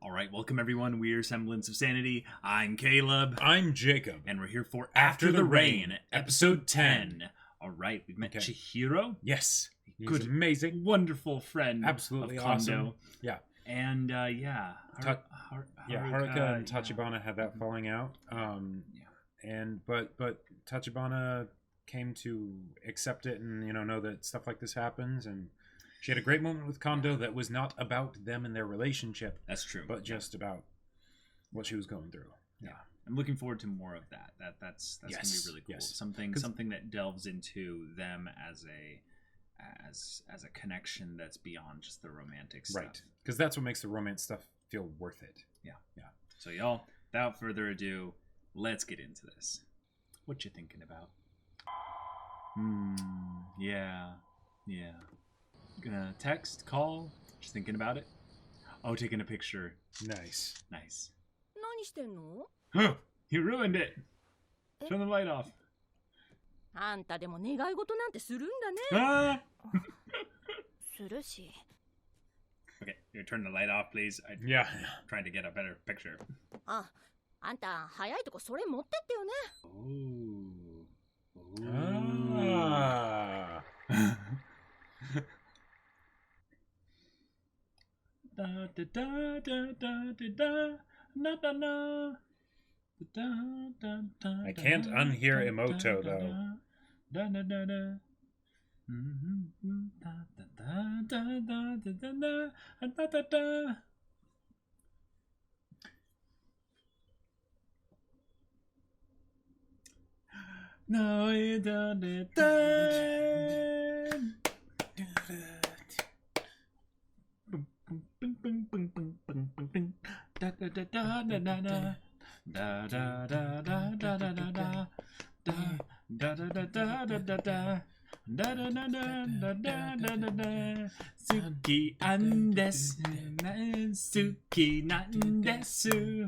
All right, welcome everyone. We're Semblance of Sanity. I'm Caleb. I'm Jacob. And we're here for After the Rain, episode 10. All right, we've met Chihiro. Yes. He's Good, amazing. Wonderful friend. Absolutely of Kondo. awesome. Yeah. And, Haruka Haruka and Tachibana had that falling out. But Tachibana came to accept it and, know that stuff like this happens, and she had a great moment with Kondo that was not about them and their relationship. That's true. But just about what she was going through. Yeah. I'm looking forward to more of that. That's going to be really cool. Yes. Something that delves into them as a connection that's beyond just the romantic stuff. Right. Because that's what makes the romance stuff feel worth it. Yeah. So y'all, without further ado, let's get into this. What you thinking about? Yeah. Gonna text, call, just thinking about it. Oh, taking a picture. Nice. 何してんの? You ruined it. Turn the light off. あんたでも願い事なんてするんだね。するし。Okay, you turn the light off, please. I'm trying to get a better picture. あんた早いとこそれ持ってってよね。I can't unhear Emoto, though. No, you don't. Suki andesu, suki nandesu.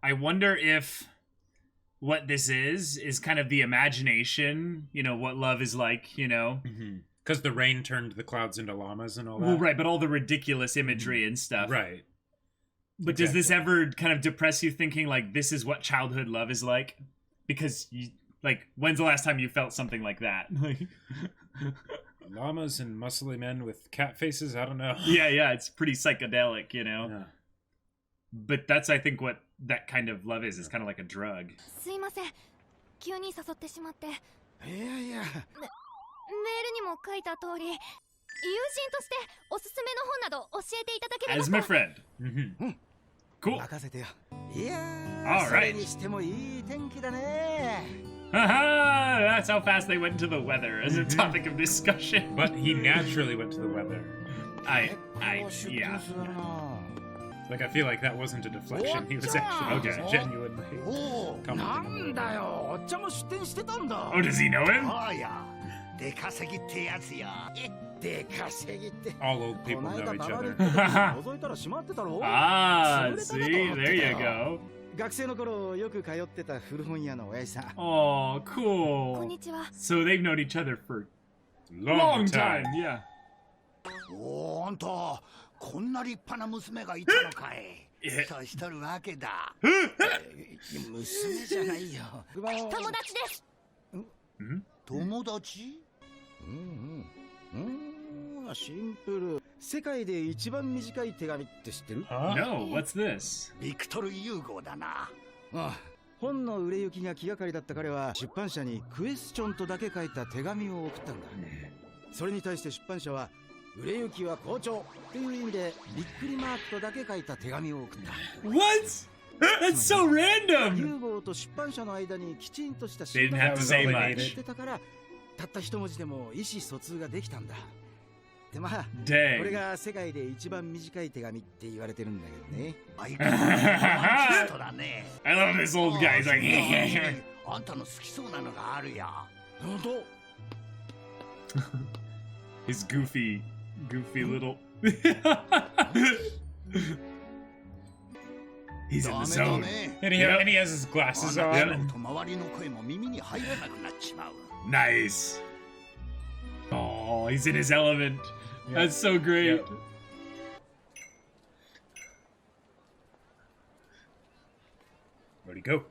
I wonder if what this is kind of the imagination, what love is like, Because the rain turned the clouds into llamas and all that. Well, right, but all the ridiculous imagery and stuff. Right. But does this ever kind of depress you thinking, like, this is what childhood love is like? Because, when's the last time you felt something like that? Llamas and muscly men with cat faces? I don't know. Yeah, it's pretty psychedelic, Yeah. But that's, I think, what that kind of love is. It's kind of like a drug. すいません。急に誘ってしまって。いや。メールにも書いた通り、友人としておすすめの本など教えていただければ。As my friend. Cool. 任せてよ。いや。All right. それにしてもいい天気だね。Haha! That's how fast they went into the weather as a topic of discussion. But he naturally went to the weather. Yeah. I feel like that wasn't a deflection. He was actually genuinelyなんだよ。おっちゃんも出店してたんだ。Oh, does he know him? あや。出稼ぎってやつや。出稼ぎって。 all old people know each other. 覗いたら閉まってたろ。See? There you go. 学生の頃よく通ってた古本屋の親父さん。Oh, cool. こんにちは。 So they've known each other for long time. Yeah. おーんと、こんな立派な娘がいたのかい。そうしとるわけだ。娘じゃないよ。友達です。友達？シンプル。世界で一番短い手紙って知ってる？ No, what's this? ビクトル・ユーゴーだな。ああ、本の売れ行きが気がかりだった彼は出版社にクエスチョンとだけ書いた手紙を送ったんだ。それに対して出版社は売れ行きは好調という意味でびっくりマークとだけ書いた手紙を送った。 What? That's so random! ユーゴーと出版社の間にきちんとした They didn't have to say much. してたからたった一文字でも意思疎通ができたんだ。でまあ、こ Dang. れが世界で一番短い手紙って言われてるんだけどね。相変わらずロマンチストだね。I love this old guy. He's like, あんたの好きそうなのがあるや。本当？ his goofy little He's in ダ the メだ zone. ね And he has his glasses あ on. なた And と周りの声も耳に入らなくなっちまう Nice. Oh, he's in his element. That's so great. Yep. Where'd he go?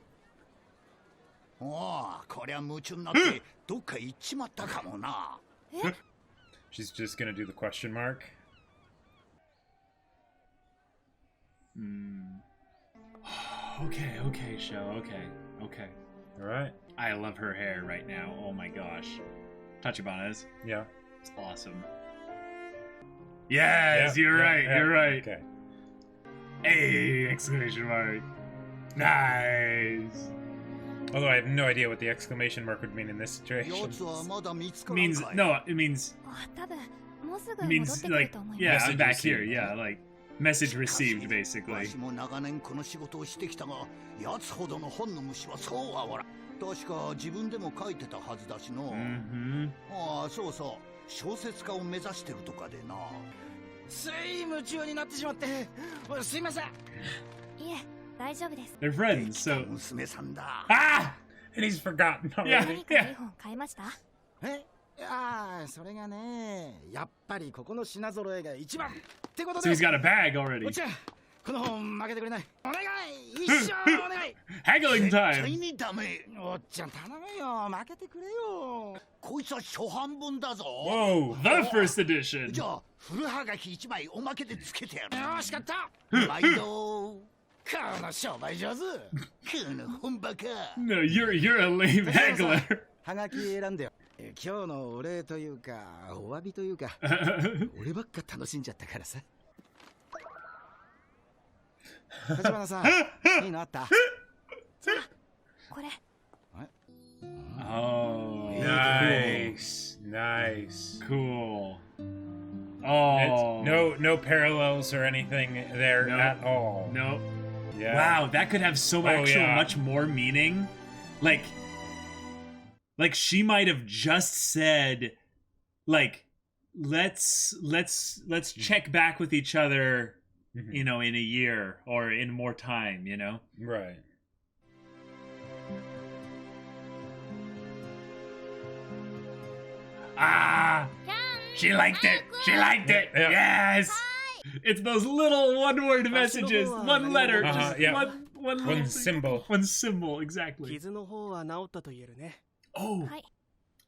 おおこりゃ夢中になってどっか行っちまったかもな She's just gonna do the question mark. Okay, show. Okay. All right. I love her hair right now. Oh my gosh. Tachibana's. Yeah. It's awesome. Yes, you're right. You're right. Okay. Hey! Exclamation mark. Nice. Although I have no idea what the exclamation mark would mean in this や situation. つはまだ見つからん Means かい no. It means あ、多分もうすぐ it 戻 means ってくる like と思います。 yeah. Message I'm back here. received. Yeah, like message received わ basically. しも長年この仕事をしてきたがやつほどの本の虫はそうはおらん確か自分でも書いてたはずだしの、 Mm-hmm. ああそうそう小説家を目指してるとかでなつい夢中になってしまってすいませんいえ、大丈夫です。 They're で friends, きた so 娘さんだ ah. And he's forgotten Yeah. already. 何かいい本買いました？それがねやっぱりここの品揃えが一番ってこと So で he's got a bag already. お茶この本負けてくれないお願い一生お願い Haggling 絶対 time. にダメおっちゃん頼むよ負けてくれよこいつは初版本だぞ Whoa. The first edition. じゃあ古はがき1枚おまけでつけてやるよしかった毎度ここの商売上手の本バカ No, you're a lame haggler. はがき選んでよ今日のお礼というかお詫びというか俺ばっか楽しんじゃったからさ立花さんいいのあったこれ。 Oh, Nice. Nice. cool. It's Oh, no parallels or anything there No. at all. no. Yeah. Wow, that could have so yeah. much more meaning. Like she might have just said, like, let's check back with each other, Mhm. you know, in a year or in more time, you know. Right. Ah, she liked it. She liked it. Yeah. Yes. It's those little one-word messages, one letter, Uh-huh, just yeah. one One little thing. symbol. One symbol, exactly. 傷の方は治ったと言えるね。 Oh, はい。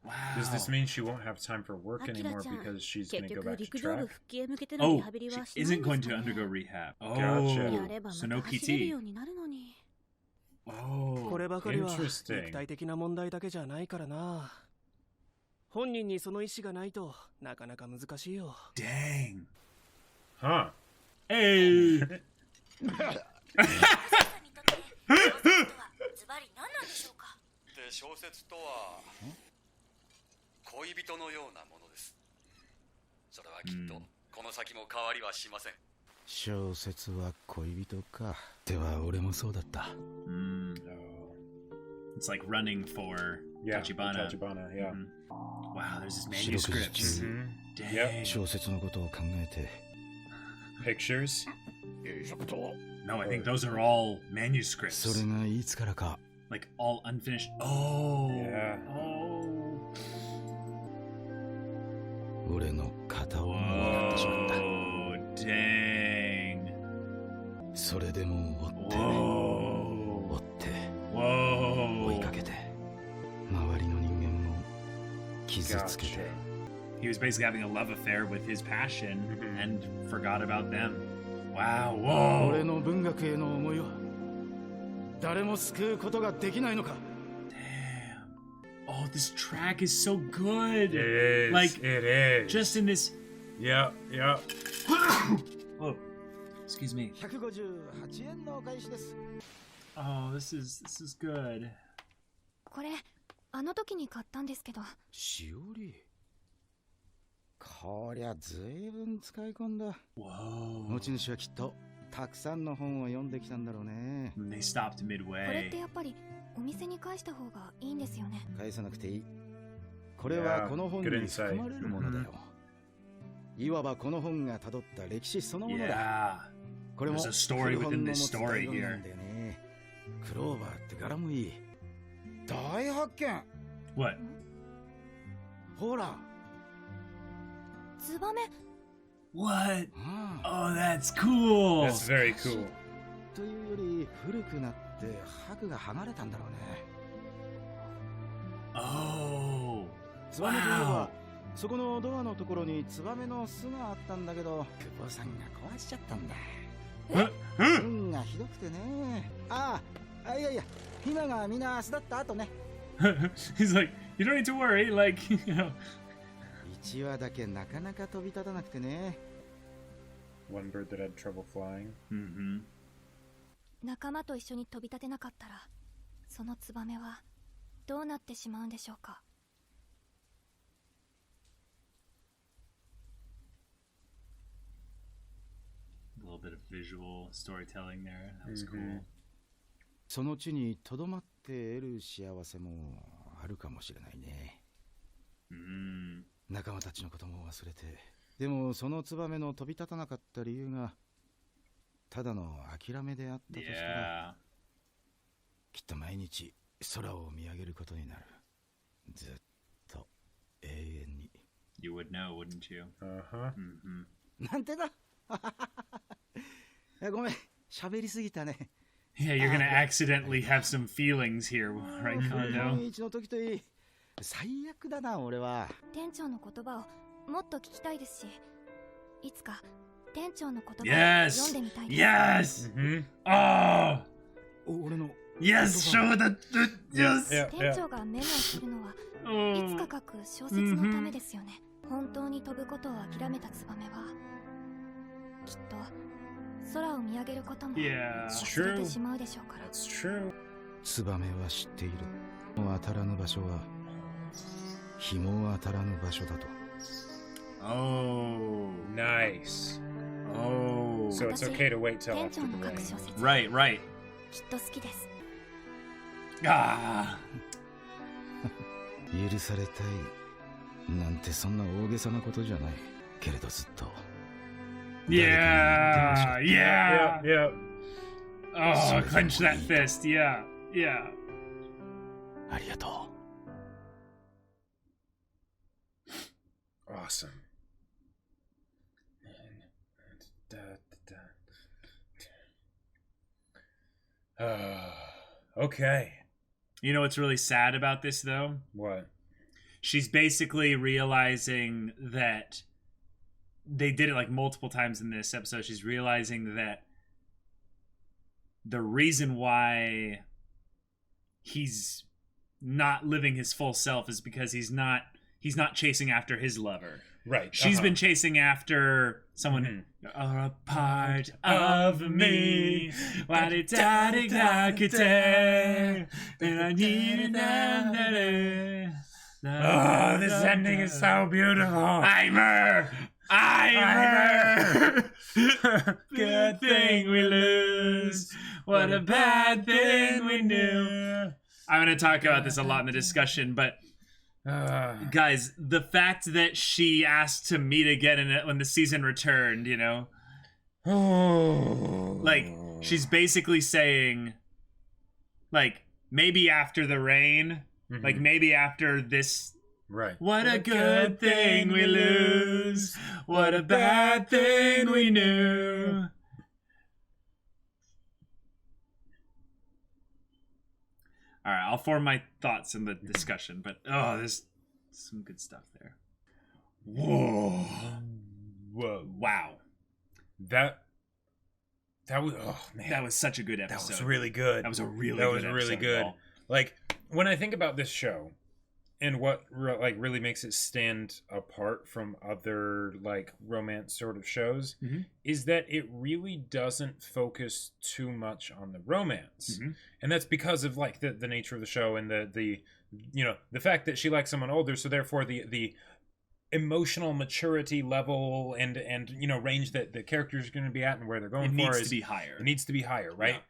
wow. Does this mean she won't have time for work アキラ anymore ちゃん because she's 結 going to go 局 back to 陸上部 track? 復帰へ向けてのリ Oh, ハビリ she はしないん isn't です going か to ね undergo rehab. Gotcha. や Oh, れば so ま no た走れる PT. ようになるのに。 Oh, こればかりは Interesting. 肉体的な問題だけじゃないからな。本人にその意思がないとなかなか難しいよ。 dang. Huh. Hey. ズバリ何なんでしょうか。で小説とは恋人のようなものです。それはきっとこの先も変わりはしません。小説は恋人かでは俺もそうだった Mm. It's like running for Yeah. Tachibana. Tachibana, yeah. Mhm. Wow, there's his 四六時 manuscripts. 中 Mhm. Dang. 小説のことを考えて Pictures. No, I think those are all そ manuscripts. れがいつからか Like all unfinished. Oh. Yeah. Oh. 俺の片思いになってしまった Oh, dang. それでも追って Whoa. 追って追い Whoa. かけて周りの人間も傷つけて Gotcha. He was basically having a love affair with his passion Mhm. and forgot about them. Wow. 俺 Whoa. の文学への思いを誰も救うことができないのか Damn. Oh, this track is so good. It is. Like, it is. Just in this. Yep. Yep. Oh, excuse me. 158円のお返しです Oh, this is good. これあの時に買ったんですけど。しおりこりゃずいぶん使い込んだ Whoa. 持ち主はきっとたくさんの本を読んできたんだろうね And they stopped これっ midway. てやっぱりお店に返した方がいいんですよね。返さなくていいこれはこの本に含まれるものだよいわばこの本が辿った歴史そのものだ。 Yeah. これも There's a story 古本 within の this 持つ story 醍醐味な here. んだよね。クローバーって柄もいい。大発見。 What? ほら。ツバメ What? うん。 Oh, that's cool. That's very cool. というより古くなって箔が剥がれたんだろうね。 Oh. ツバメといえ Wow. ば、そこのドアのところにツバメの巣があったんだけど、久保さんが壊しちゃったんだ。運がひどくてね。いやいや、ヒナがみんな巣だった後ね。He's like, you don't need to worry. Like, you know. 1羽だけなかなか飛び立たなくてね。 One bird that had trouble flying. Mm-hmm. 仲間と一緒に飛び立てなかったらそのツバメはどうなってしまうんでしょうか。 A little bit of visual storytelling there. That was cool. その地にとどまって得る幸せもあるかもしれないね。 Mm. 仲間たちのことも忘れて。でもそのツバメの飛び立たなかった理由がただの諦めであったとしたら、 Yeah. きっと毎日空を見上げることになる。ずっと永遠に。 You would know, wouldn't you? Uh-huh. Mm-hmm. なんてだ。ごめん、喋りすぎたね。 Yeah, you're gonna accidentally have some feelings here, right, 日 Kondo? 本一の時といい。最悪だな、俺は。店長の言葉をもっと聞きたいですし、いつか店長の言葉を読 Yes! んでみたいです。 Yes! Mm-hmm. Oh! 俺の Yes! Show the... Yes! Yeah, 店長がメモをするのは Oh. いつか書く小説のためですよね。本当に飛ぶことを諦めたツバメはきっと空を見上げることも Yeah. 忘れてしまうでしょうから。 That's true. ツバメは知っている。当たらぬ場所は日も当たらぬ場所だと。 Oh. Nice. Oh. So it's okay to wait till 店 after 長 the の書 rain. く小説 Right, right. きっと好きです。 Ah. 許されたいなんてそんな大げさなことじゃないけれど、ずっと Yeah. Yeah. Yeah. Oh, clench that fist. Yeah. Yeah. ありがと Awesome. Okay. You know what's really sad about this, though? What? She's basically realizing that they did it like multiple times in this episode. She's realizing that the reason why he's not living his full self is because he's not chasing after his lover. Right. She's been chasing after someone are a part of me. And I need it. Oh, this ending is so beautiful. Eimer! Good thing we lose. What a bad thing we knew. I'm going to talk about this a lot in the discussion, but guys, the fact that she asked to meet again in it when the season returned, you know, like she's basically saying, like, maybe after the rain, like maybe after this. Right. What a good thing we lose. What a bad thing we knew. All right, I'll form my thoughts in the discussion, but there's some good stuff there. Whoa. Wow. That was, oh man. That was such a good That episode. was really good. That was a really That good was really episode, good. Paul. Like, when I think about this show and what really makes it stand apart from other like romance sort of shows is that it really doesn't focus too much on the romance. And that's because of like the nature of the show and the you know, the fact that she likes someone older, so therefore the emotional maturity level and you know, range that the characters are going to be at and where they're going It for needs is to be higher. It needs to be higher, right? Yeah.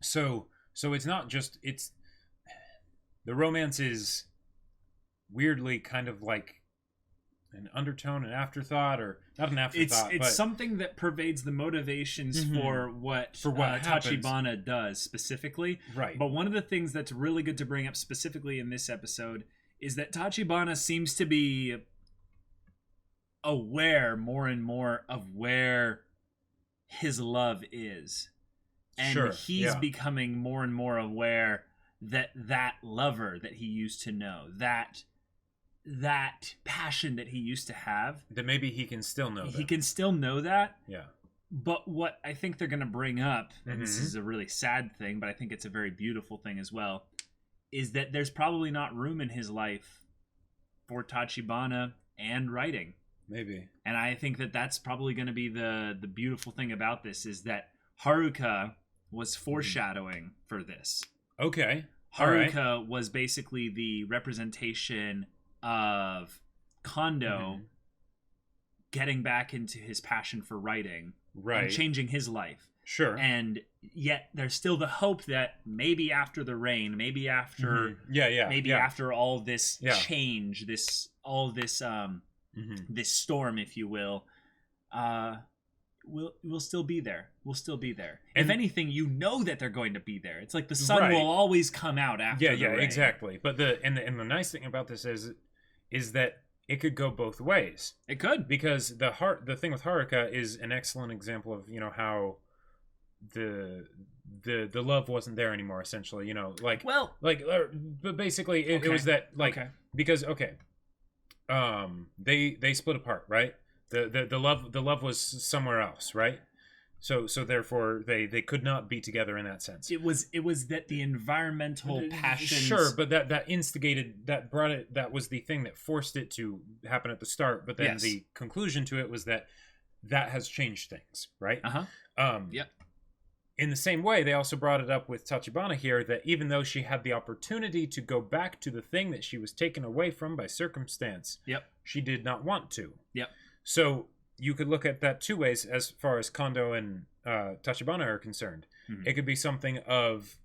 So it's not just, it's the romance is weirdly kind of like an undertone, an afterthought, or not an afterthought. It's but something that pervades the motivations for what Tachibana does specifically. Right. But one of the things that's really good to bring up specifically in this episode is that Tachibana seems to be aware more and more of where his love is. And he's becoming more and more aware that that lover that he used to know, that passion that he used to have, that maybe he can still know that. He can still know that. Yeah. But what I think they're going to bring up, and this is a really sad thing, but I think it's a very beautiful thing as well, is that there's probably not room in his life for Tachibana and writing. Maybe. And I think that that's probably going to be the beautiful thing about this, is that Haruka was foreshadowing for this. Okay. Haruka was basically the representation of Kondo getting back into his passion for writing and changing his life. Sure. And yet there's still the hope that maybe after the rain, maybe after after all this change, this storm, if you will, we'll still be there. We'll still be there. And if anything, you know that they're going to be there. It's like the sun will always come out after the rain. Exactly. But the nice thing about this is that it could go both ways. It could, because the thing with Haruka is an excellent example of, you know, how the love wasn't there anymore, essentially, you know, but basically it was that, like, because they split apart, right? The love was somewhere else, right? So therefore they could not be together in that sense. It was that the environmental passions. Sure, but that instigated, that brought it, that was the thing that forced it to happen at the start. But then the conclusion to it was that has changed things, right? Yep. In the same way, they also brought it up with Tachibana here, that even though she had the opportunity to go back to the thing that she was taken away from by circumstance, she did not want to. Yep. So you could look at that two ways as far as Kondo and Tachibana are concerned. It could be something of,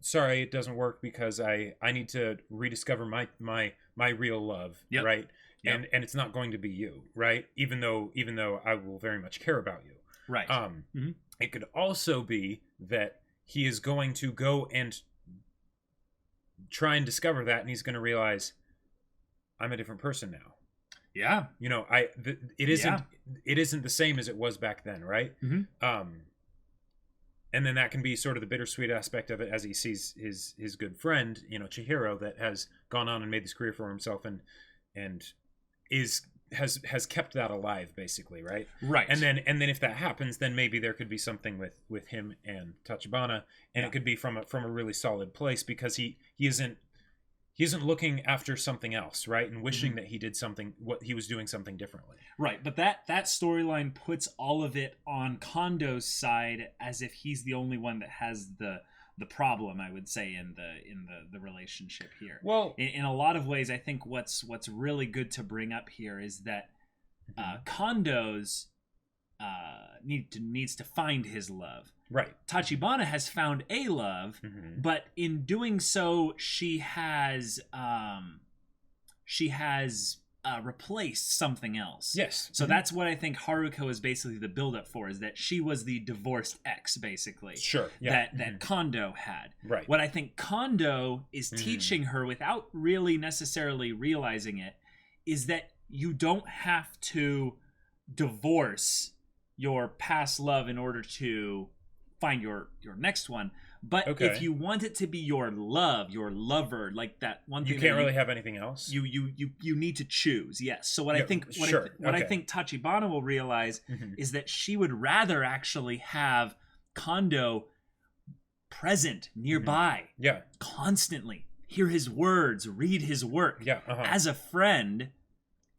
sorry, it doesn't work because I need to rediscover my real love, right? And it's not going to be you, right? Even though I will very much care about you. Right. It could also be that he is going to go and try and discover that, and he's going to realize, I'm a different person now. Yeah. You know, it isn't the same as it was back then, right? And then that can be sort of the bittersweet aspect of it, as he sees his good friend, you know, Chihiro, that has gone on and made this career for himself and has kept that alive, basically, right? Right. And then if that happens, then maybe there could be something with him and Tachibana, and it could be from a really solid place, because he isn't looking after something else, right? And wishing that he did something, what he was doing something differently. Right, but that storyline puts all of it on Kondo's side, as if he's the only one that has the problem, I would say, in the relationship here. Well, in a lot of ways, I think what's really good to bring up here is that Kondo's needs to find his love. Right. Tachibana has found a love, but in doing so, she has replaced something else. Yes. So that's what I think Haruko is basically the build-up for, is that she was the divorced ex, basically. Sure. Yeah. That Kondo had. Right. What I think Kondo is teaching her, without really necessarily realizing it, is that you don't have to divorce your past love in order to find your next one. But if you want it to be your love, your lover, like that one thing, you can't really have anything else. You need to choose. Yes. So what I think I think Tachibana will realize is that she would rather actually have Kondo present nearby, constantly hear his words, read his work, as a friend,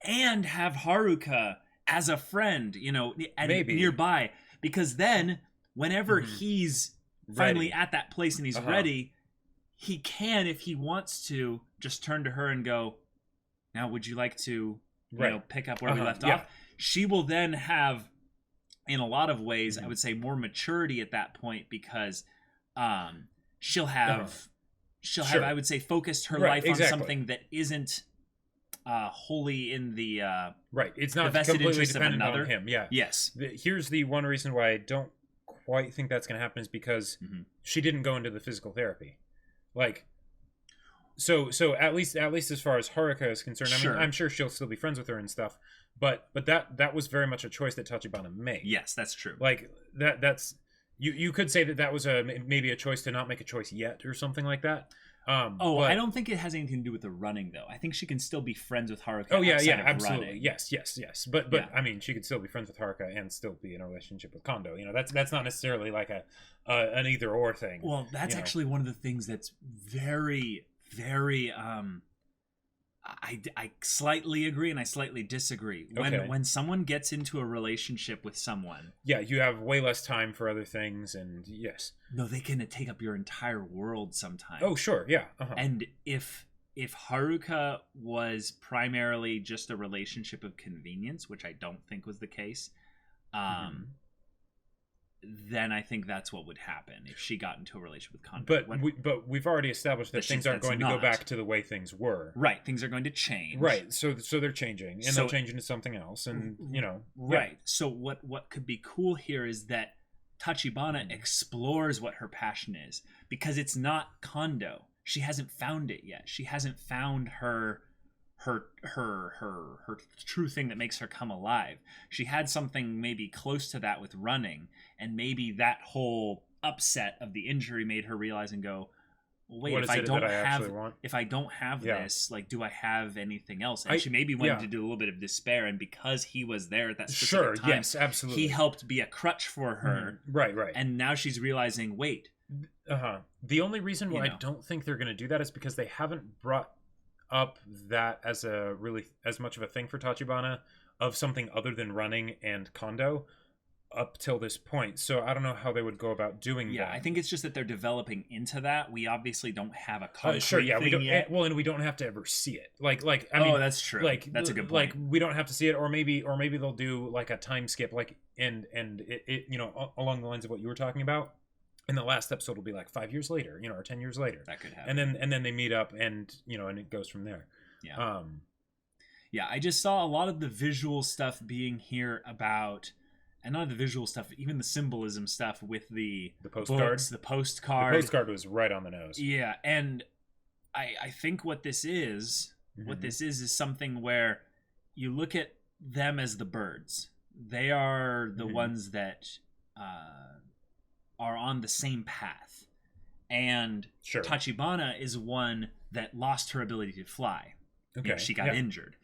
and have Haruka as a friend, you know, nearby, because then whenever he's finally at that place and he's ready, he can, if he wants to, just turn to her and go, now would you like to pick up where we left off? She will then have, in a lot of ways, I would say, more maturity at that point, because she'll have I would say, focused her life on something that isn't wholly in the right. It's not vested completely interest of dependent another. on him. Yeah. Yes. Here's the one reason why I don't quite think that's going to happen is because she didn't go into the physical therapy. Like, so at least as far as Haruka is concerned, I mean, I'm sure she'll still be friends with her and stuff, but that was very much a choice that Tachibana made. Yes, that's true. Like that's you could say that was maybe a choice to not make a choice yet or something like that. But I don't think it has anything to do with the running, though. I think she can still be friends with Haruka. Oh yeah, outside of absolutely, running. yes. But yeah. I mean, she could still be friends with Haruka and still be in a relationship with Kondo. You know, that's not necessarily like an either or thing. Well, that's actually one of the things that's very, very. I slightly agree and I slightly disagree. When someone gets into a relationship with someone, yeah, you have way less time for other things, and yes, no, they can take up your entire world sometimes. Oh, sure, yeah. And if Haruka was primarily just a relationship of convenience, which I don't think was the case, then I think that's what would happen if she got into a relationship with Kondo. But we've already established that things aren't going to go back to the way things were. Right, things are going to change. Right, so they're changing, and they'll change into something else, and Right. Yeah. So what could be cool here is that Tachibana explores what her passion is, because it's not Kondo. She hasn't found it yet. She hasn't found her true thing that makes her come alive. She had something maybe close to that with running, and maybe that whole upset of the injury made her realize and go, wait, if I don't have this, like, do I have anything else? And she maybe went into a little bit of despair, and because he was there at that specific time, yes, absolutely, he helped be a crutch for her. Right. And now she's realizing, wait. The only reason why I don't think they're going to do that is because they haven't brought up that as much of a thing for Tachibana of something other than running and Kondo up till this point. So I don't know how they would go about doing that. Yeah, I think it's just that they're developing into that. We obviously don't have a concrete we don't yet. Well, and we don't have to ever see it. I mean, that's true. Like, that's a good point. Like, we don't have to see it, or maybe they'll do like a time skip, like and it along the lines of what you were talking about. And the last episode will be like 5 years later, or 10 years later. That could happen. And then they meet up, and and it goes from there. Yeah. Yeah, I just saw a lot of the visual stuff being here about, and not the visual stuff, even the symbolism stuff with the postcard. The postcard. The postcard was right on the nose. Yeah, and I think what this is, is something where you look at them as the birds. They are the ones that are on the same path, and Tachibana is one that lost her ability to fly. Okay, she got injured.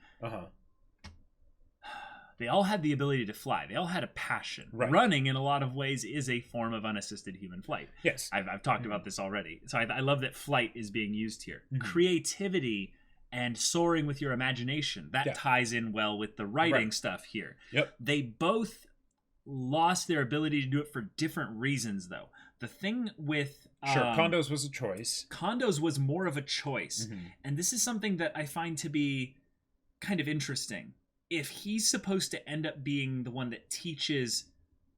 They all had the ability to fly. They all had a passion. Right. Running, in a lot of ways, is a form of unassisted human flight. Yes, I've talked about this already. So I love that flight is being used here. Creativity and soaring with your imagination, that ties in well with the writing stuff here. Yep. They both lost their ability to do it for different reasons, though. The thing with Kondo's was a choice. Kondo's was more of a choice, and this is something that I find to be kind of interesting. If he's supposed to end up being the one that teaches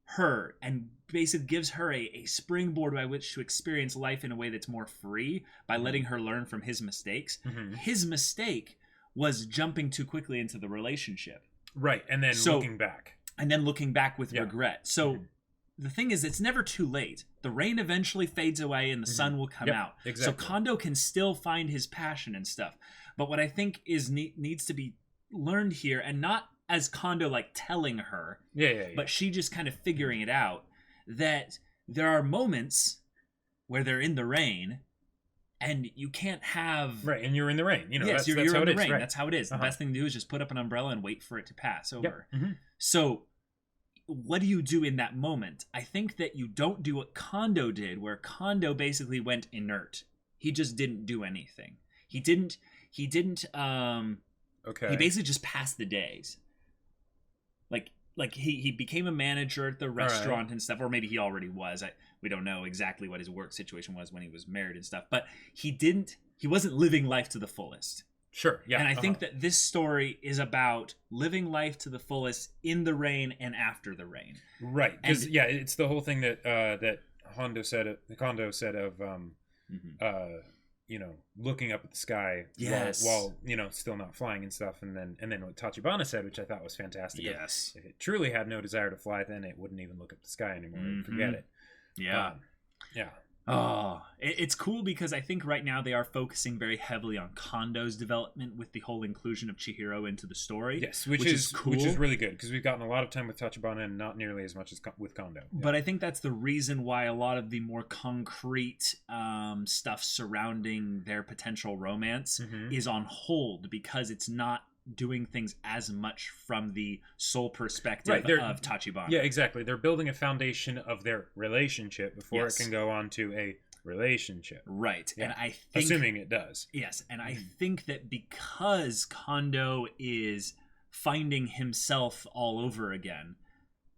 her and basically gives her a springboard by which to experience life in a way that's more free by letting her learn from his mistakes, his mistake was jumping too quickly into the relationship. Right, and then looking back. And then looking back with regret. So the thing is, it's never too late. The rain eventually fades away and the sun will come out. Exactly. So Kondo can still find his passion and stuff. But what I think is needs to be learned here, and not as Kondo like telling her, but she just kind of figuring it out, that there are moments where they're in the rain and you can't have... Right, and you're in the rain. Yes, that's you're how in it the rain. Right. That's how it is. The best thing to do is just put up an umbrella and wait for it to pass over. Yep. So what do you do in that moment? I think that you don't do what Kondo did, where Kondo basically went inert. He just didn't do anything. He didn't he basically just passed the days. Like he became a manager at the restaurant and stuff, or maybe he already was. We don't know exactly what his work situation was when he was married and stuff, but he wasn't living life to the fullest. Sure, yeah. And I think that this story is about living life to the fullest in the rain and after the rain. Right, because it's the whole thing that that Kondo said of you know, looking up at the sky Yes. while you know, still not flying and stuff. And then what Tachibana said, which I thought was fantastic. Yes. If it truly had no desire to fly, then it wouldn't even look up the sky anymore. It would forget it. Yeah. Yeah. Oh, it's cool because I think right now they are focusing very heavily on Kondo's development with the whole inclusion of Chihiro into the story. Yes, which is cool. Which is really good because we've gotten a lot of time with Tachibana and not nearly as much as with Kondo. Yeah. But I think that's the reason why a lot of the more concrete stuff surrounding their potential romance is on hold, because it's not doing things as much from the sole perspective of Tachibana. Yeah, exactly. They're building a foundation of their relationship before it can go on to a relationship. Right. Yeah. And I think, assuming it does. Yes, and I think that because Kondo is finding himself all over again,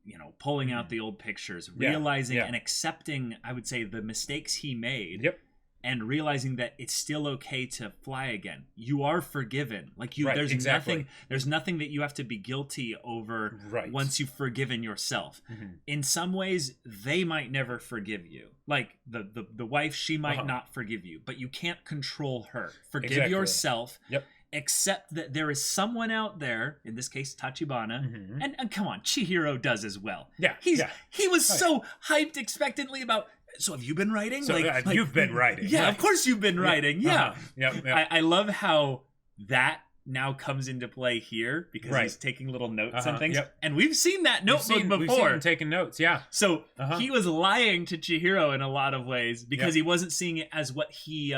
you know, pulling out the old pictures, realizing and accepting, I would say, the mistakes he made. Yep. And realizing that it's still okay to fly again. You are forgiven. Like there's nothing that you have to be guilty over once you've forgiven yourself. In some ways, they might never forgive you. Like the wife, she might not forgive you, but you can't control her. Forgive yourself. Yep. Accept that there is someone out there, in this case Tachibana, and come on, Chihiro does as well. Yeah. He was so hyped expectantly about. So have you been writing? So you've been writing. Yeah, of course you've been writing. Yeah. Yeah. I love how that now comes into play here because he's taking little notes and things. Yep. And we've seen that notebook before. We've seen him taking notes, yeah. So he was lying to Chihiro in a lot of ways because he wasn't seeing it as what he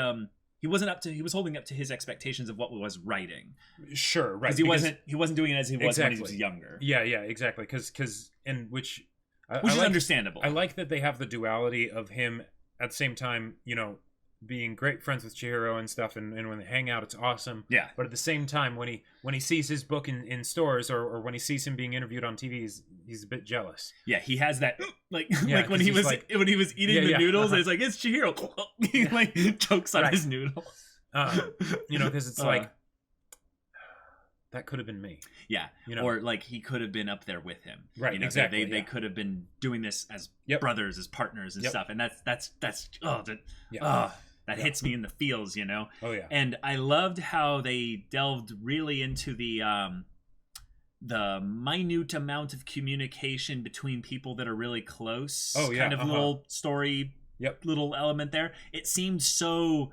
was holding up to his expectations of what was writing. Sure, right. Because he wasn't doing it as he was when he was younger. Yeah, exactly. Which is understandable. I like that they have the duality of him at the same time, you know, being great friends with Chihiro and stuff, and when they hang out, it's awesome. Yeah. But at the same time, when he sees his book in stores or when he sees him being interviewed on TV, he's a bit jealous. Yeah, he has that like when he was eating the noodles, and it's like it's Chihiro. He like chokes on his noodles. You know, because it's like. That could have been me. Yeah. You know? Or like he could have been up there with him. Right, you know, exactly. They could have been doing this as brothers, as partners and stuff. And that hits me in the feels, you know? Oh, yeah. And I loved how they delved really into the minute amount of communication between people that are really close. Oh, yeah. Kind of little story, little element there. It seemed so...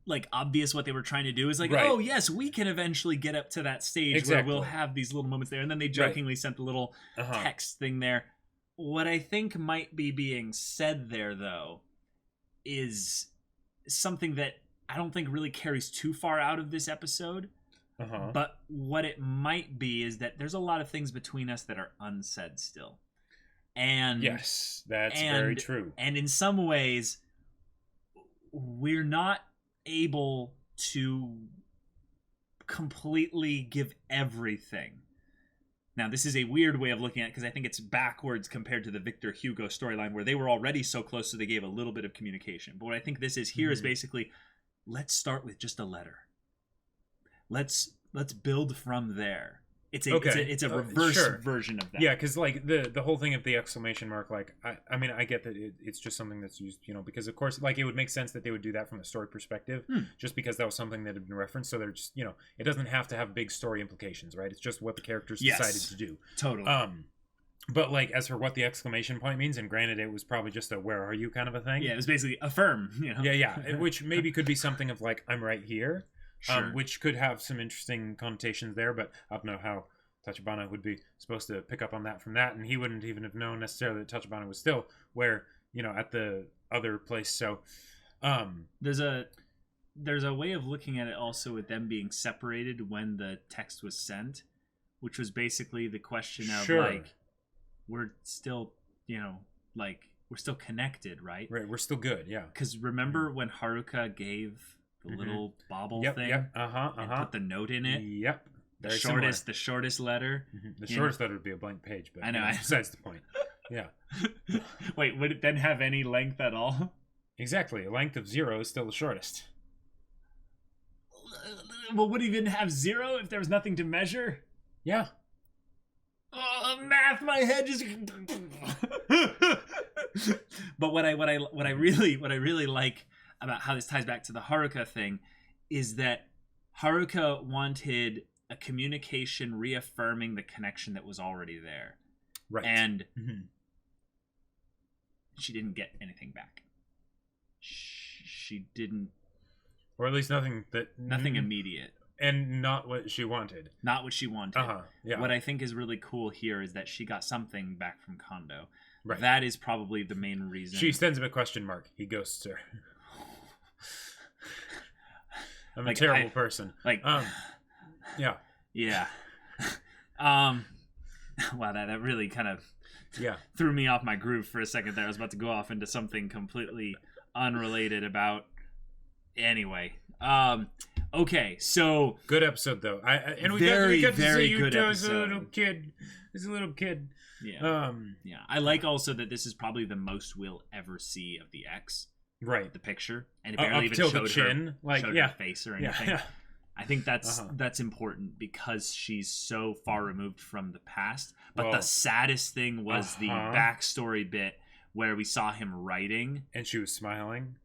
like obvious what they were trying to do is like, oh yes, we can eventually get up to that stage where we'll have these little moments there. And then they jokingly sent the little text thing there. What I think might be being said there though is something that I don't think really carries too far out of this episode. But what it might be is that there's a lot of things between us that are unsaid still. And yes, that's very true. And in some ways, we're not able to completely give everything. Now, this is a weird way of looking at it because I think it's backwards compared to the Victor Hugo storyline where they were already so close so they gave a little bit of communication. But what I think this is here is basically, let's start with just a letter. Let's build from there. It's a reverse version of that. Yeah, because like the whole thing of the exclamation mark, like I mean I get that it's just something that's used, you know, because of course like it would make sense that they would do that from a story perspective, just because that was something that had been referenced. So they're just, you know, it doesn't have to have big story implications, right? It's just what the characters decided to do. Totally. But like as for what the exclamation point means, and granted it was probably just a "where are you" kind of a thing. Yeah, it was basically affirm. You know? Yeah, which maybe could be something of like I'm right here. Sure. Which could have some interesting connotations there, but I don't know how Tachibana would be supposed to pick up on that from that, and he wouldn't even have known necessarily that Tachibana was still where, you know, at the other place. So there's a way of looking at it also with them being separated when the text was sent, which was basically the question of like, we're still, you know, like we're still connected, right? Right, we're still good, yeah. Because remember when Haruka gave the little bobble thing? And put the note in it? Yep. The shortest letter. The shortest letter would be a blank page, but I know. Besides the point. Yeah. Wait, would it then have any length at all? Exactly. A length of 0 is still the shortest. Well, would it even have 0 if there was nothing to measure? Yeah. Oh, math! My head just. But what I really like about how this ties back to the Haruka thing is that Haruka wanted a communication reaffirming the connection that was already there. Right. And she didn't get anything back. She didn't... Or at least nothing immediate. And not what she wanted. Not what she wanted. Yeah. What I think is really cool here is that she got something back from Kondo. Right. That is probably the main reason. She sends him a question mark. He ghosts her. I'm a terrible person. Yeah. Yeah. Wow, that really kind of threw me off my groove for a second there. I was about to go off into something completely unrelated about... Anyway. Okay, so... Good episode, though. And we very, got to very see you good as episode. a little kid. As a little kid. Yeah. Yeah. I like also that this is probably the most we'll ever see of the X. Right. The picture. And it barely even showed her face or anything. Yeah. I think that's important because she's so far removed from the past. But the saddest thing was the backstory bit where we saw him writing. And she was smiling.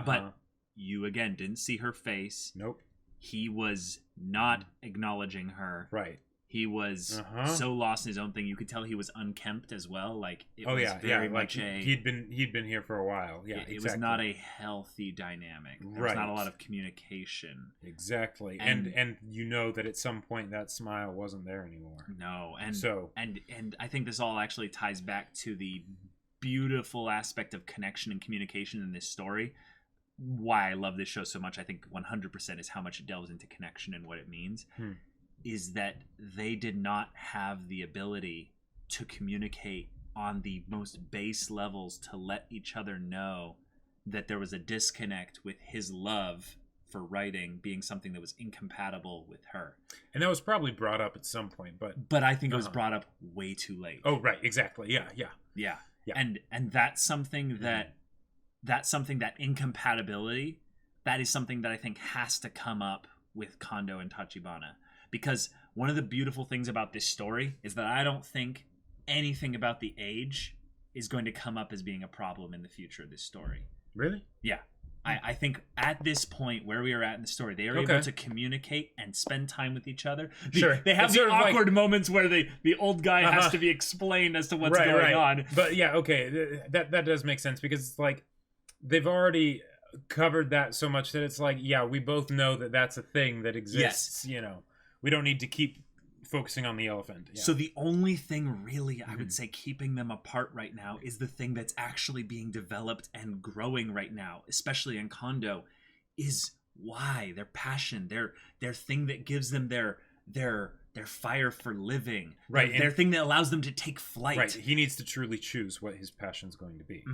But you, again, didn't see her face. Nope. He was not acknowledging her. Right. He was so lost in his own thing. You could tell he was unkempt as well. Like it was very much he'd been here for a while. Yeah, it was not a healthy dynamic. There was not a lot of communication. Exactly, and you know that at some point that smile wasn't there anymore. No, and I think this all actually ties back to the beautiful aspect of connection and communication in this story. Why I love this show so much, I think 100% is how much it delves into connection and what it means. Is that they did not have the ability to communicate on the most base levels to let each other know that there was a disconnect with his love for writing being something that was incompatible with her. And that was probably brought up at some point, but I think it was brought up way too late. Oh, right, exactly. Yeah. And that's something that incompatibility, that is something that I think has to come up with Kondo and Tachibana. Because one of the beautiful things about this story is that I don't think anything about the age is going to come up as being a problem in the future of this story. Really? Yeah. I think at this point where we are at in the story, they are able to communicate and spend time with each other. They have the awkward moments where the old guy has to be explained as to what's going on. But yeah, okay, that does make sense because it's like they've already covered that so much that it's like, yeah, we both know that that's a thing that exists, you know. We don't need to keep focusing on the elephant. Yeah. So the only thing really, I would say, keeping them apart right now is the thing that's actually being developed and growing right now, especially in Kondo, is why their passion, their thing that gives them their fire for living, right? Their thing that allows them to take flight. Right. He needs to truly choose what his passion's going to be.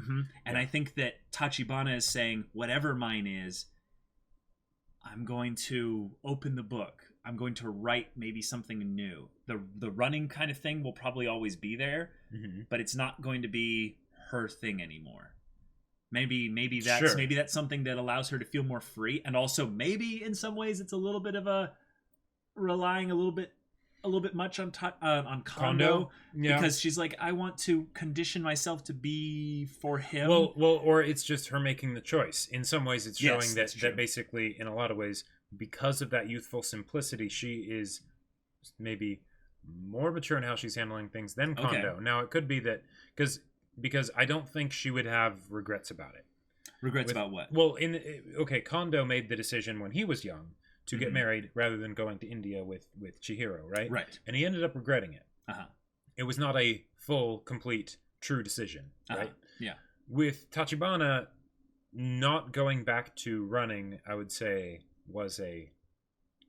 And I think that Tachibana is saying, whatever mine is, I'm going to open the book. I'm going to write maybe something new. The running kind of thing will probably always be there, but it's not going to be her thing anymore. Maybe that's something that allows her to feel more free, and also maybe in some ways it's a little bit of a relying a little bit much on Kondo because she's like, I want to condition myself to be for him. Well, or it's just her making the choice. In some ways, it's showing that basically, in a lot of ways, because of that youthful simplicity, she is maybe more mature in how she's handling things than Kondo. Okay. Now, it could be that because I don't think she would have regrets about it. Regrets about what? Well, Kondo made the decision when he was young to get married rather than going to India with Chihiro, right? Right. And he ended up regretting it. It was not a full, complete, true decision, right? Yeah. With Tachibana, not going back to running, I would say, was a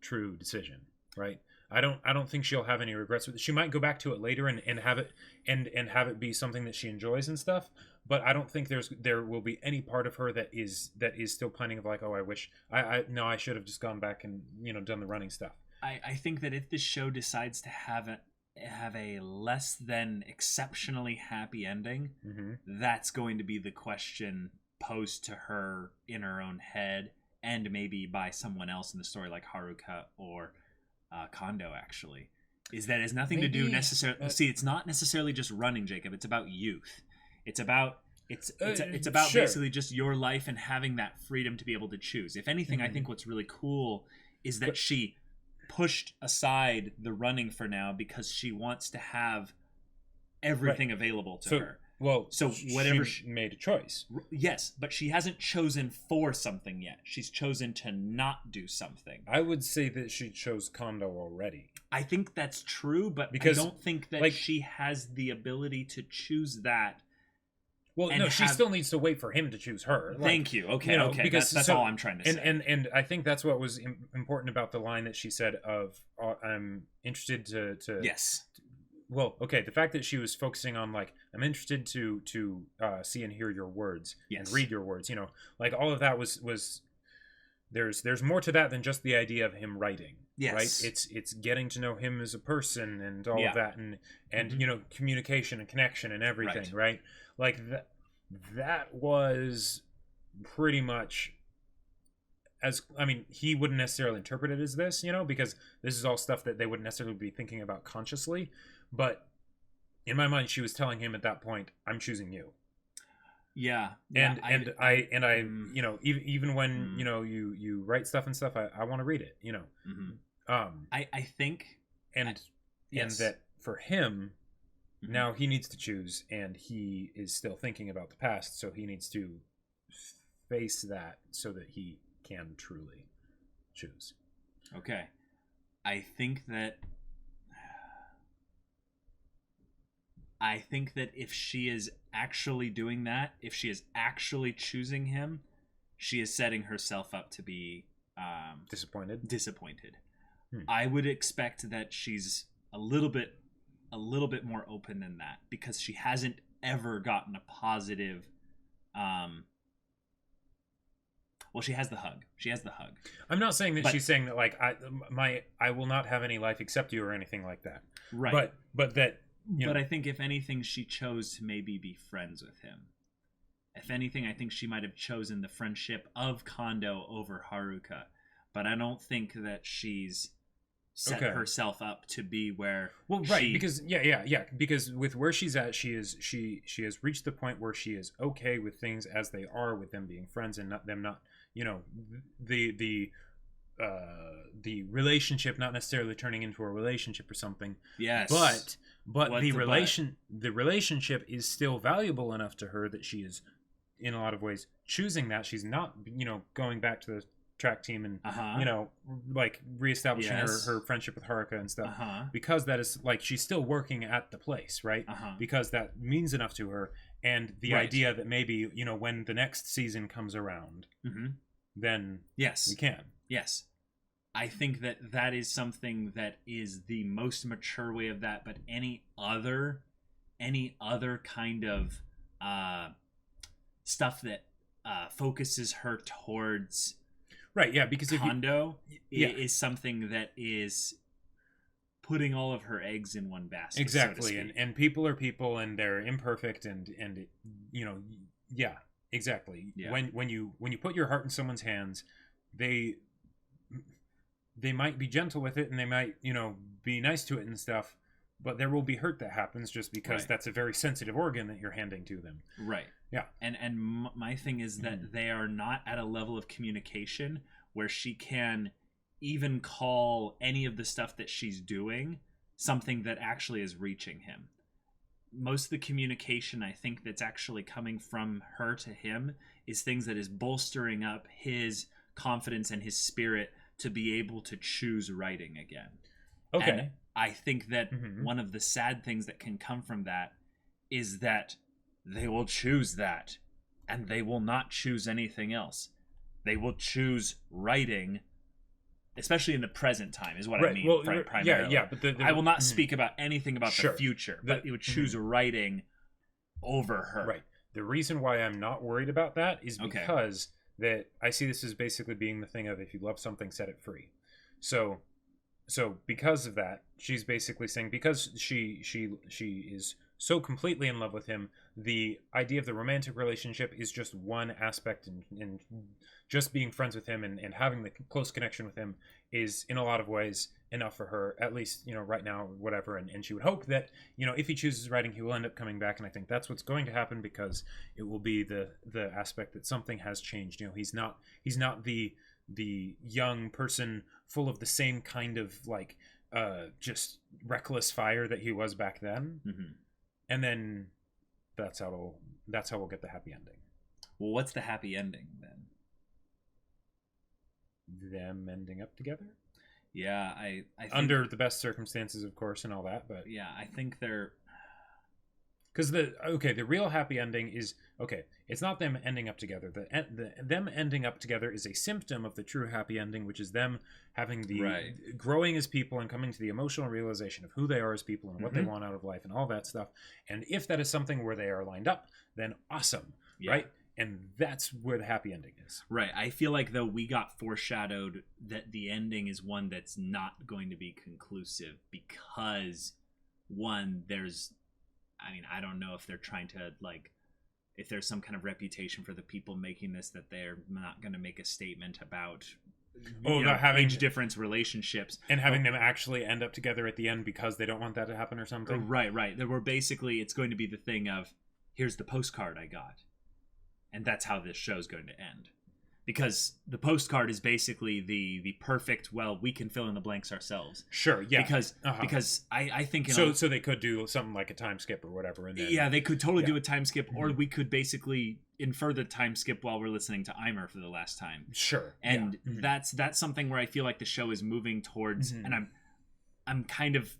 true decision, right? I don't think she'll have any regrets with it. She might go back to it later and have it and have it be something that she enjoys and stuff, but I don't think there will be any part of her that is still planning of like, oh, I wish I should have just gone back and done the running stuff. I think that if this show decides to have a less than exceptionally happy ending, that's going to be the question posed to her in her own head, and maybe by someone else in the story like Haruka or Kondo, actually. Is that it has nothing to do necessarily... See, it's not necessarily just running, Jacob. It's about youth. It's about It's about sure. basically just your life and having that freedom to be able to choose. If anything, I think what's really cool is that she pushed aside the running for now because she wants to have everything available to her. Well, so whatever she made a choice. Yes, but she hasn't chosen for something yet. She's chosen to not do something. I would say that she chose Kondo already. I think that's true, but because I don't think that she has the ability to choose that. Well, no, she still needs to wait for him to choose her. Thank you. Okay, okay. Because that's all I'm trying to say. And I think that's what was important about the line that she said of, I'm interested to... Yes. Well, okay, the fact that she was focusing on, like, I'm interested to see and hear your words and read your words, like, all of that was there's more to that than just the idea of him writing. Yes. Right? It's getting to know him as a person and all of that and communication and connection and everything, right? Like that was pretty much he wouldn't necessarily interpret it as this, because this is all stuff that they wouldn't necessarily be thinking about consciously. But in my mind, she was telling him at that point, I'm choosing you. Yeah. And I even when, you write stuff and stuff, I want to read it, I think. And that for him, now he needs to choose, and he is still thinking about the past, so he needs to face that so that he can truly choose. Okay. I think that if she is actually doing that, if she is actually choosing him, she is setting herself up to be disappointed. I would expect that she's a little bit more open than that, because she hasn't ever gotten a positive well, she has the hug. I'm not saying that she's saying that, like, I will not have any life except you or anything like that. Right. But that, but I think if anything, she chose to maybe be friends with him. If anything, I think she might have chosen the friendship of Kondo over Haruka. But I don't think that she's set herself up to be where because because with where she's at, she has reached the point where she is okay with things as they are, with them being friends and not the relationship not necessarily turning into a relationship or something. Yes. But the relationship is still valuable enough to her that she is, in a lot of ways, choosing that. She's not, going back to the track team and like reestablishing her friendship with Haruka and stuff, because that is, like, she's still working at the place, right? Because that means enough to her, and the idea that maybe when the next season comes around, then we can. Yes, I think that is something that is the most mature way of that. But any other kind of stuff that focuses her towards because Kondo is something that is putting all of her eggs in one basket. Exactly, so and people are people, and they're imperfect, and exactly. Yeah. When you put your heart in someone's hands, they might be gentle with it, and they might be nice to it and stuff, but there will be hurt that happens just because that's a very sensitive organ that you're handing to them. Right. Yeah. And my thing is that they are not at a level of communication where she can even call any of the stuff that she's doing something that actually is reaching him. Most of the communication, I think, that's actually coming from her to him is things that is bolstering up his confidence and his spirit to be able to choose writing again. Okay. And I think that one of the sad things that can come from that is that they will choose that, and they will not choose anything else. They will choose writing, especially in the present time, is what I mean. Well, primarily. Yeah. But I will not speak about anything about the future, but it would choose writing over her. Right. The reason why I'm not worried about that is because that I see this as basically being the thing of, if you love something, set it free. So because of that, she's basically saying, because she is so completely in love with him. The idea of the romantic relationship is just one aspect, and just being friends with him and having the close connection with him is in a lot of ways enough for her, at least, you know, right now, whatever. And she would hope that, you know, if he chooses writing, he will end up coming back. And I think that's what's going to happen, because it will be the aspect that something has changed. You know, he's not the young person full of the same kind of like just reckless fire that he was back then. Mm-hmm. And then that's how we'll get the happy ending. Well, what's the happy ending then? Them ending up together. Yeah, I think, under the best circumstances, of course, and all that. But yeah, I think they're, because the real happy ending is, okay, it's not them ending up together. Them ending up together is a symptom of the true happy ending, which is them having the growing as people and coming to the emotional realization of who they are as people and what they want out of life and all that stuff. And if that is something where they are lined up, then awesome, right? And that's where the happy ending is. Right. I feel like, though, we got foreshadowed that the ending is one that's not going to be conclusive because, one, I don't know if they're trying to, like, if there's some kind of reputation for the people making this that they're not going to make a statement about having age difference relationships. And having them actually end up together at the end because they don't want that to happen or something. Right. There were basically, it's going to be the thing of, here's the postcard I got. And that's how this show's going to end. Because the postcard is basically the perfect, well, we can fill in the blanks ourselves. Sure, yeah. Because I think... So they could do something like a time skip or whatever. And then, yeah, they could totally do a time skip, or we could basically infer the time skip while we're listening to Eimer for the last time. Sure. And that's something where I feel like the show is moving towards, and I'm kind of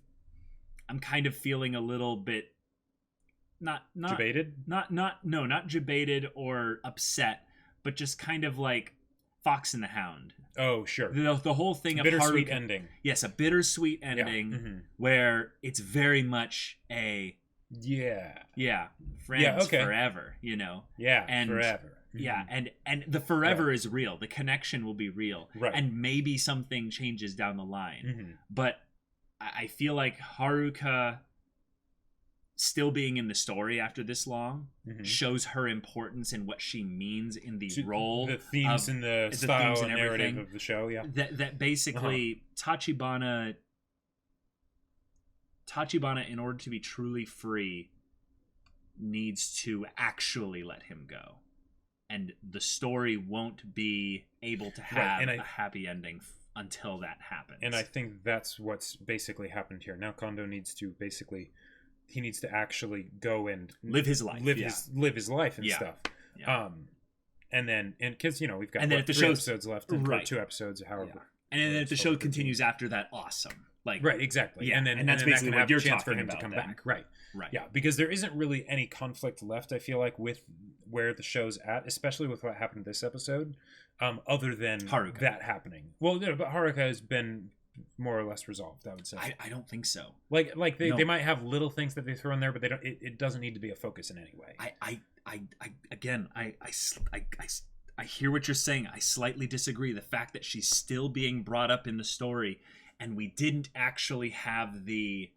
feeling a little bit... Not debated? Not debated or upset, but just kind of like Fox and the Hound. Oh, sure. The whole thing of bittersweet ending. Yes, a bittersweet ending where it's very much a friends forever, you know. Yeah, and forever. Yeah, and the forever is real. The connection will be real. Right. And maybe something changes down the line. But I feel like Haruka still being in the story after this long shows her importance in what she means in the role, the themes and the style and narrative of the show. Yeah, that basically Tachibana, in order to be truly free, needs to actually let him go, and the story won't be able to have a happy ending until that happens. And I think that's what's basically happened here. Now Kondo needs to basically. He needs to actually go and live his life, live his life and stuff. Yeah. And then, because we've got 3 episodes left, or 2 episodes, however. And then if the show continues after that, awesome. Like right, exactly. Yeah. And that's basically what you're talking for him to come back. Right. Yeah, because there isn't really any conflict left. I feel like with where the show's at, especially with what happened this episode, other than Haruka. That happening. Well, no, but Haruka has been more or less resolved, I would say. I don't think so. Like they might have little things that they throw in there, but they don't. It doesn't need to be a focus in any way. I hear what you're saying. I slightly disagree. The fact that she's still being brought up in the story, and we didn't actually have the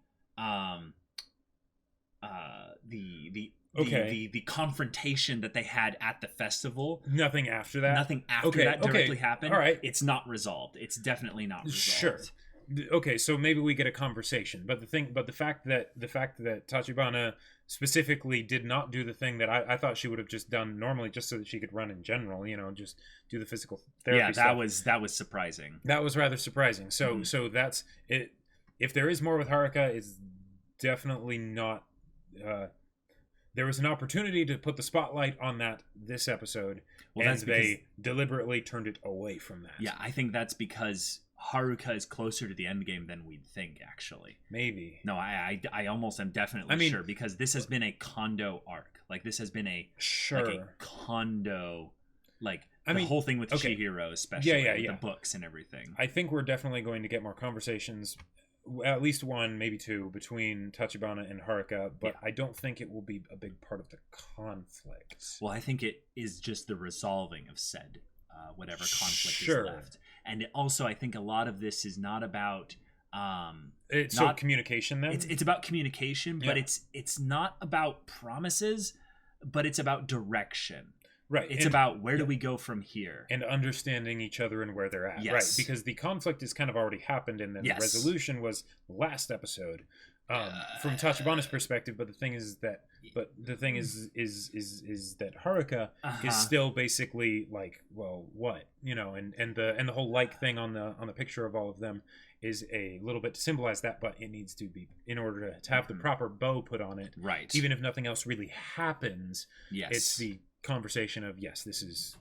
confrontation that they had at the festival. Nothing after that directly happened. All right. It's not resolved. It's definitely not resolved. Sure. Okay, so maybe we get a conversation, but the fact that Tachibana specifically did not do the thing that I thought she would have just done normally, just so that she could run in general, just do the physical therapy stuff. that was surprising. That was rather surprising. So so that's it. If there is more with Haruka, it's definitely not. There was an opportunity to put the spotlight on that this episode, and they deliberately turned it away from that. Yeah, I think that's because Haruka is closer to the end game than we'd think, actually. Maybe. No, I almost am definitely sure, because this has been a Kondo arc. Like, this has been a Kondo, the whole thing with Chihiro, especially, the books and everything. I think we're definitely going to get more conversations, at least 1, maybe 2, between Tachibana and Haruka, but I don't think it will be a big part of the conflict. Well, I think it is just the resolving of said whatever conflict is left. And also, I think a lot of this is not about It's so communication then? It's about communication, but it's not about promises, but it's about direction. Right. It's about where do we go from here? And understanding each other and where they're at. Yes. Right. Because the conflict has kind of already happened, and then the resolution was last episode. From Tachibana's perspective, but the thing is that Haruka is still basically like, well, what, you know, and the whole like thing on the picture of all of them is a little bit to symbolize that, but it needs to be, in order to have the proper bow put on it, right? Even if nothing else really happens, yes, it's the conversation of this is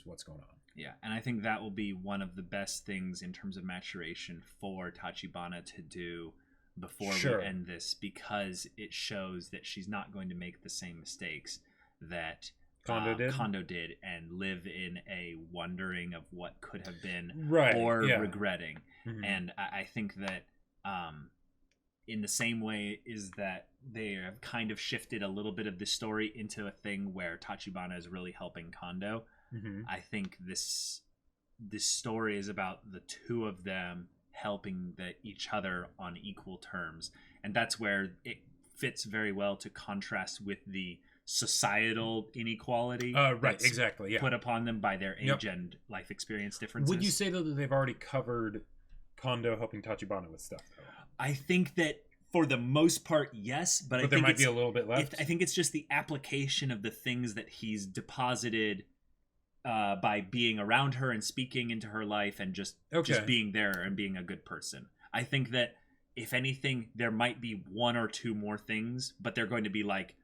what's going on. Yeah, and I think that will be one of the best things in terms of maturation for Tachibana to do before we end this, because it shows that she's not going to make the same mistakes that Kondo did and live in a wondering of what could have been or regretting. Mm-hmm. And I think that in the same way is that they have kind of shifted a little bit of the story into a thing where Tachibana is really helping Kondo. Mm-hmm. I think this story is about the two of them helping each other on equal terms, and that's where it fits very well to contrast with the societal inequality exactly put upon them by their age and life experience differences. Would you say though that they've already covered Kondo helping Tachibana with stuff though? I think that for the most part, yes, but I think there might be a little bit left. I think it's just the application of the things that he's deposited by being around her and speaking into her life and just being there and being a good person. I think that if anything, there might be one or two more things, but they're going to be like,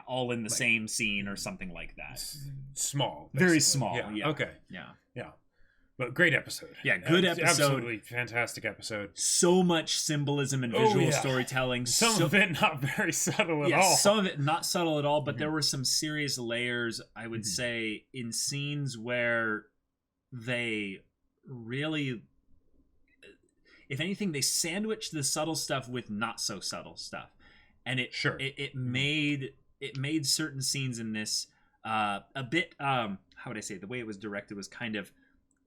all in the same scene or something like that. Small. Basically. Very small. Yeah. Okay. Yeah. But great episode. Yeah, good episode. Absolutely fantastic episode. So much symbolism and visual storytelling. Some of it not very subtle at all. Some of it not subtle at all, but there were some serious layers, I would say, in scenes where they really, if anything, they sandwiched the subtle stuff with not so subtle stuff. And it made certain scenes in this a bit, how would I say, the way it was directed was kind of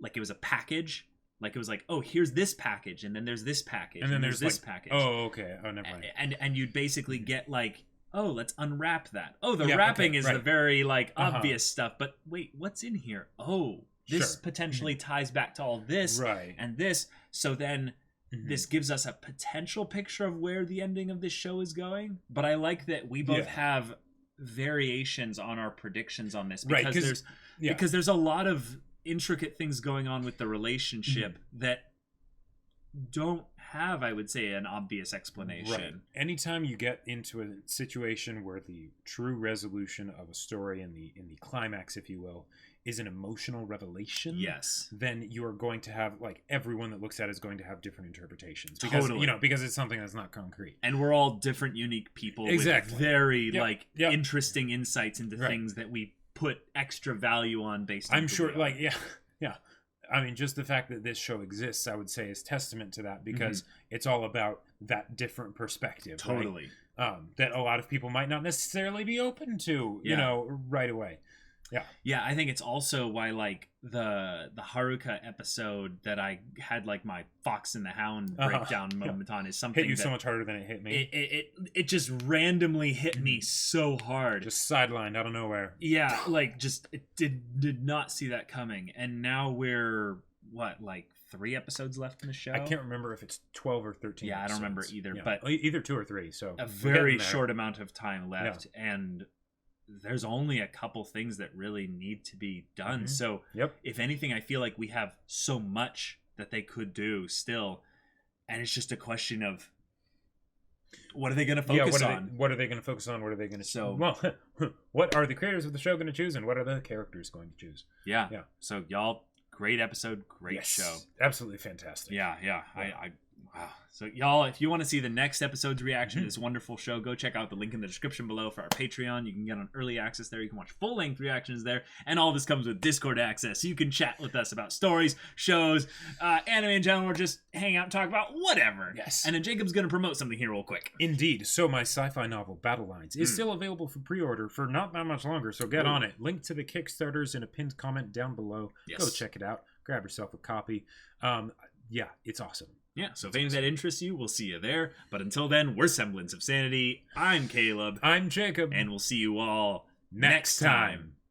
like it was a package. Like it was like, oh, here's this package, and then there's this package, and then there's this package. Oh, okay. Oh, never mind. And you'd basically get like, oh, let's unwrap that. Oh, the wrapping is the very like obvious stuff. But wait, what's in here? Oh, this potentially ties back to all this and this. So then this gives us a potential picture of where the ending of this show is going. But I like that we both have variations on our predictions on this, because there's a lot of intricate things going on with the relationship that don't have, I would say, an obvious explanation. Right. Anytime you get into a situation where the true resolution of a story in the climax, if you will, is an emotional revelation, then you are going to have, like, everyone that looks at it is going to have different interpretations. Because, because it's something that's not concrete. And we're all different, unique people with very, interesting insights into things that we put extra value on based on I'm sure, I mean, just the fact that this show exists, I would say, is testament to that, because it's all about that different perspective. Totally. Right? That a lot of people might not necessarily be open to, you know, right away. Yeah, I think it's also why, like, the Haruka episode that I had, like, my Fox and the Hound breakdown moment on is something hit you so much harder than it hit me. It just randomly hit me so hard. Just sidelined out of nowhere. Yeah, like, just it did not see that coming. And now we're, what, like 3 episodes left in the show? I can't remember if it's 12 or 13 Yeah, episodes. I don't remember either. But either 2 or 3, so a very short amount of time left. And there's only a couple things that really need to be done. So if anything, I feel like we have so much that they could do still, and it's just a question of what are they going to focus on? What are they going to focus on? What are they going to what are the creators of the show going to choose, and what are the characters going to choose? Yeah. So y'all, great episode, great show. Absolutely fantastic. Yeah. Wow. So y'all, if you want to see the next episode's reaction to this wonderful show, go check out the link in the description below for our Patreon. You can get on early access there. You can watch full-length reactions there. And all this comes with Discord access. So you can chat with us about stories, shows, anime in general, or just hang out and talk about whatever. Yes. And then Jacob's going to promote something here real quick. Indeed. So my sci-fi novel, Battle Lines, is still available for pre-order for not that much longer. So get on it. Link to the Kickstarters in a pinned comment down below. Go check it out. Grab yourself a copy. Yeah, it's awesome. Yeah, so if any of that interests you, we'll see you there. But until then, we're Semblance of Sanity. I'm Caleb. I'm Jacob. And we'll see you all next time.